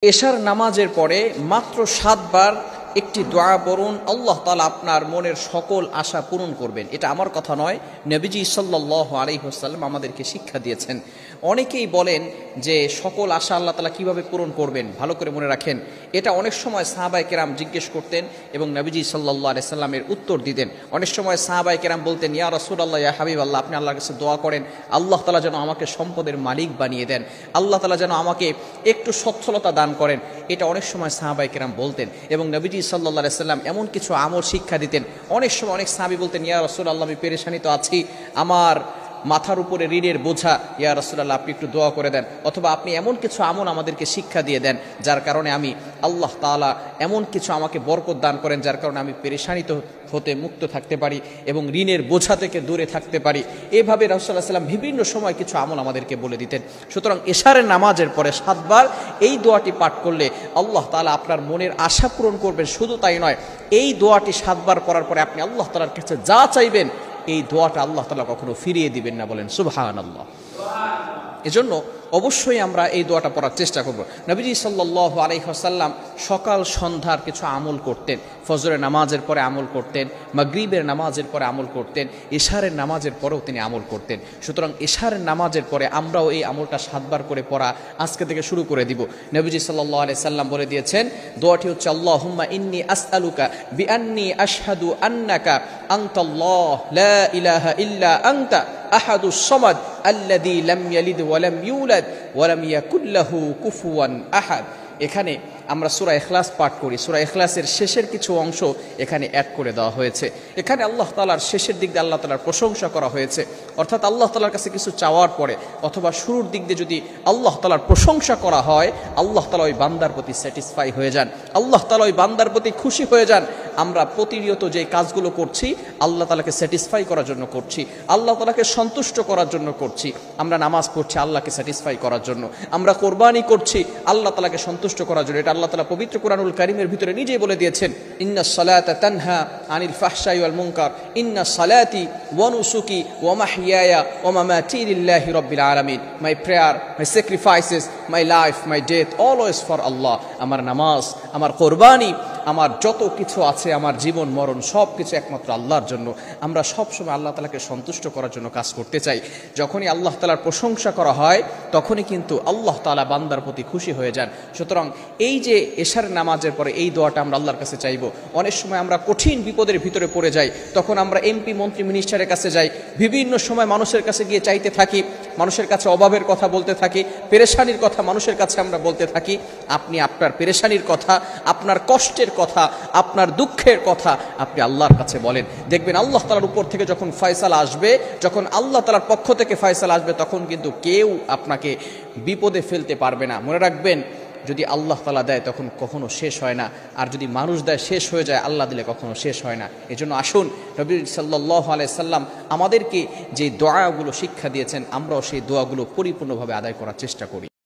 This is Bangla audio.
এশার নামাজের পরে মাত্র ৭ বার একটি দোয়া পড়ুন, আল্লাহ তাআলা আপনার মনের সকল আশা পূরণ করবেন। এটা আমার কথা নয়, নবীজি সাল্লাল্লাহু আলাইহি ওয়াসাল্লাম আমাদেরকে শিক্ষা দিয়েছেন। অনেকেই বলেন যে সকল আশা আল্লাহ তাআলা কিভাবে পূরণ করবেন, ভালো করে মনে রাখেন এটা অনেক সময় সাহাবায়ে কেরাম জিজ্ঞেস করতেন এবং নবীজি সাল্লাল্লাহু আলাইহি সাল্লামের উত্তর দিতেন। অনেক সময় সাহাবায়ে কেরাম বলতেন, ইয়া রাসূলুল্লাহ, ইয়া হাবিবাল্লাহ, আপনি আল্লাহর কাছে দোয়া করেন আল্লাহ তাআলা যেন আমাকে সম্পদের মালিক বানিয়ে দেন, আল্লাহ তাআলা যেন আমাকে একটু সচ্ছলতা দান করেন। এটা অনেক সময় সাহাবায়ে কেরাম বলতেন এবং নবীজি সাল্লাল্লাহু আলাইহি সাল্লাম এমন কিছু আমল শিক্ষা দিতেন। অনেক সময় অনেক সাহাবী বলতেন, ইয়া রাসূলুল্লাহ, আমি পেরেশানি তো আছি, আমার মাথার উপরে ঋণের বোঝা, ইয়া রাসূলুল্লাহ আপনি একটু দোয়া করে দেন, অথবা আপনি এমন কিছু আমল আমাদেরকে শিক্ষা দিয়ে দেন যার কারণে আমি আল্লাহ তাআলা এমন কিছু আমাকে বরকত দান করেন যার কারণে আমি পেরেশানিত হতে মুক্ত থাকতে পারি এবং ঋণের বোঝা থেকে দূরে থাকতে পারি। এভাবে রাসূলুল্লাহ সাল্লাল্লাহু আলাইহি ওয়াসাল্লাম বিভিন্ন সময় কিছু আমল আমাদেরকে বলে দিতেন। সুতরাং এশারের নামাজের পরে ৭ বার এই দোয়াটি পাঠ করলে আল্লাহ তাআলা আপনার মনের আশা পূরণ করবেন। শুধু তাই নয়, এই দোয়াটি ৭ বার পড়ার পরে আপনি আল্লাহ তাআলার কাছে যা চাইবেন এই দোয়াটা আল্লাহ তাআলা কখনো ফিরিয়ে দিবেন না। বলেন সুবহানাল্লাহ। এজন্য অবশ্যই আমরা এই দোয়াটা পড়ার চেষ্টা করব। নবীজি সাল্লাল্লাহু আলাইহি ওয়াসাল্লাম সকাল সন্ধ্যার কিছু আমল করতেন। ফজরের নামাজের পরে আমল করতেন, মাগরিবের নামাজের পরে আমল করতেন, ইশারের নামাজের পরেও তিনি আমল করতেন। সুতরাং ইশারের নামাজের পরে আমরাও এই আমলটা ৭ বার করে পড়া আজকে থেকে শুরু করে দিব। নবীজি সাল্লাল্লাহু আলাইহি সাল্লাম বলে দিয়েছেন, দোয়াটি হচ্ছে আল্লাহুম্মা ইন্নী আসআলুকা বিআন্নী আশহাদু আন্নাকা আনতাল্লাহ লা ইলাহা ইল্লা আনতা আহাদুস সামাদ আল্লাযী লাম ইয়ালিদ ওয়া লাম ইউলাদ ওয়া লাম ইয়াকুল লাহু কুফুয়ান আহাদ। এখানে আমরা সূরা ইখলাস পাঠ করি, সূরা ইখলাসের শেষের কিছু অংশ এখানে অ্যাড করে দেওয়া হয়েছে। এখানে আল্লাহ তাআলার শেষের দিক দিয়ে আল্লাহ তাআলার প্রশংসা করা হয়েছে, অর্থাৎ আল্লাহ তাআলার কাছে কিছু চাওয়ার পরে অথবা শুরুর দিক দিয়ে যদি আল্লাহ তাআলার প্রশংসা করা হয়, আল্লাহ তাআলা ওই বান্দার প্রতি স্যাটিসফাই হয়ে যান, আল্লাহ তাআলা ওই বান্দার প্রতি খুশি হয়ে যান। আমরা প্রতিনিয়ত যে কাজগুলো করছি আল্লাহ তাআলাকে স্যাটিসফাই করার জন্য করছি, আল্লাহ তাআলাকে সন্তুষ্ট করার জন্য করছি। আমরা নামাজ পড়ছি আল্লাহকে স্যাটিসফাই করার জন্য, আমরা কোরবানি করছি আল্লাহ তাআলাকে সন্তুষ্ট করার জন্য। এটা আল্লাহ তাআলা পবিত্র কোরআনুল কারীমের ভিতরে নিজেই বলে দিয়েছেন, ইন্নাস সালাতা তানহা আনিল ফাহশাই ওয়াল মুনকার ইন্নাস সালাতি ওয়া নুসুকি ওয়া মাহইয়ায়া ওয়া মামাতি লিল্লাহি রাব্বিল আলামিন। My prayer, my sacrifices, my life, my death, always for Allah. আমার নামাজ, আমার কোরবানি, আমার যত কিছু আছে, আমার জীবন মরণ সব কিছু একমাত্র আল্লাহর জন্য। আমরা সবসময় আল্লাহ তাআলাকে সন্তুষ্ট করার জন্য কাজ করতে চাই। যখনই আল্লাহ তাআলার প্রশংসা করা হয় তখনই কিন্তু আল্লাহ তাআলা বান্দার প্রতি খুশি হয়ে যান। সুতরাং এই যে এশার নামাজের পরে এই দোয়াটা আমরা আল্লাহর কাছে চাইব। অনেক সময় আমরা কঠিন বিপদের ভিতরে পড়ে যাই, তখন আমরা এমপি, মন্ত্রী, মিনিস্টারের কাছে যাই, বিভিন্ন সময় মানুষের কাছে গিয়ে চাইতে থাকি, মানুষের কাছে অভাবের কথা বলতে থাকি, পেরেশানির কথা মানুষের কাছে আমরা বলতে থাকি। আপনি আপনার পেরেশানির কথা, আপনার কষ্টের কথা, আপনার দুঃখের কথা আপনি আল্লাহর কাছে বলেন। দেখবেন আল্লাহ তাআলার উপর থেকে যখন ফয়সালা আসবে, যখন আল্লাহ তাআলার পক্ষ থেকে ফয়সালা আসবে, তখন কিন্তু কেউ আপনাকে বিপদে ফেলতে পারবে না। মনে রাখবেন, যদি আল্লাহ তাআলা দেয় তখন কখনো শেষ হয় না, আর যদি মানুষ দেয় শেষ হয়ে যায়, আল্লাহ দিলে কখনো শেষ হয় না। এজন্য আসুন নবী সাল্লাল্লাহু আলাইহি সাল্লাম আমাদেরকে যে দোয়াগুলো শিক্ষা দিয়েছেন আমরাও সেই দোয়াগুলো পরিপূর্ণভাবে আদায় করার চেষ্টা করি।